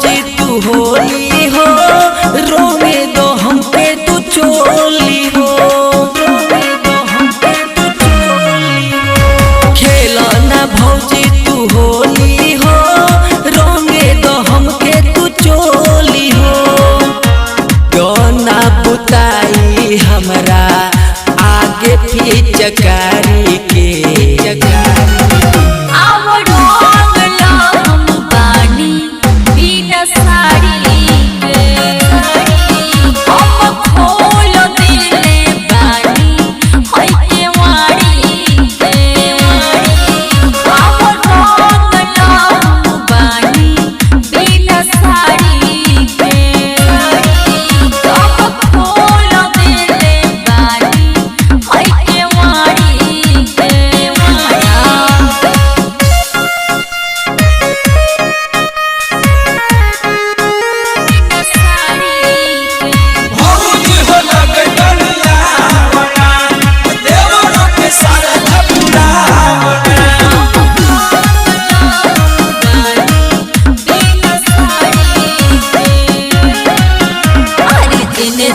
भौजी तू होली हो, रोने दो हमके तू चोली हो, रोने दो हमके तू चोली हो। खेलो ना भौजी तू होली हो, रोने दो हमके तू चोली हो। गाना बुताई हमरा आगे पिचकारी के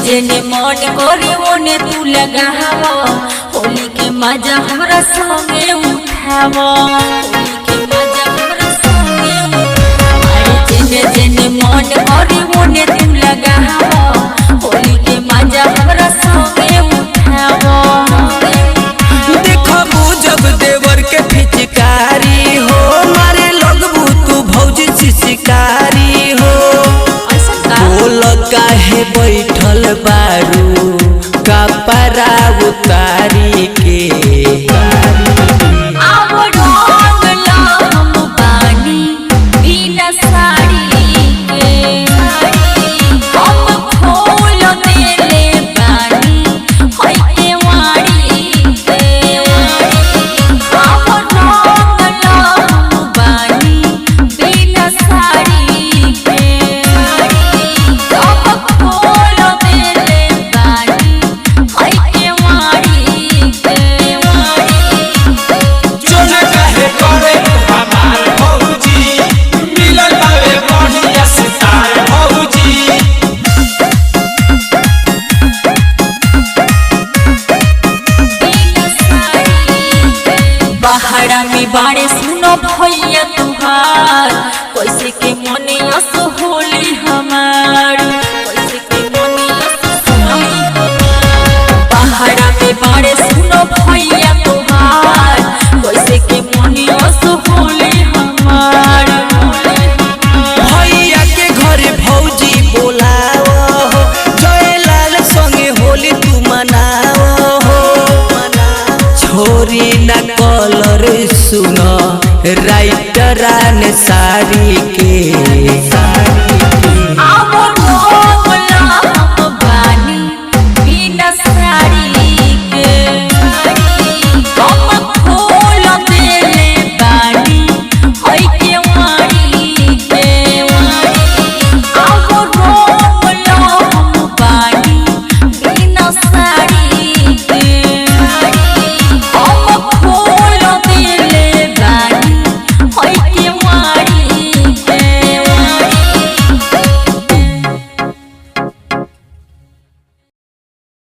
जेने मन करे ओने तू लगावा, होली के मजा हमरा संगे उठावा, होली के मजा हमरा संगे उठावा। अरे जेने जेने मन करे ओने तू लगावा, होली के मजा हमरा संगे उठावा। देखबू जब देवर के पिचकारी हो, मारे लगबू तू भौजी शिकारी हो। बोल काहे बैठल बारू कपड़ा उतारी के, पहाड़ा में बाड़े सुनो भैया तुहार, कैसे के मने अस होली हमार, कैसे के मने अस होली हमार। पहाड़ा में बाड़े सुनो भैया तुहार, कैसे के मने अस होली हमार। भैया के घरे भौजी बोलाओ हो, जयलाल संगे होली तू मनाओ हो। छोरी न कलर सुनो राइटरा ने साड़ी के साड़ी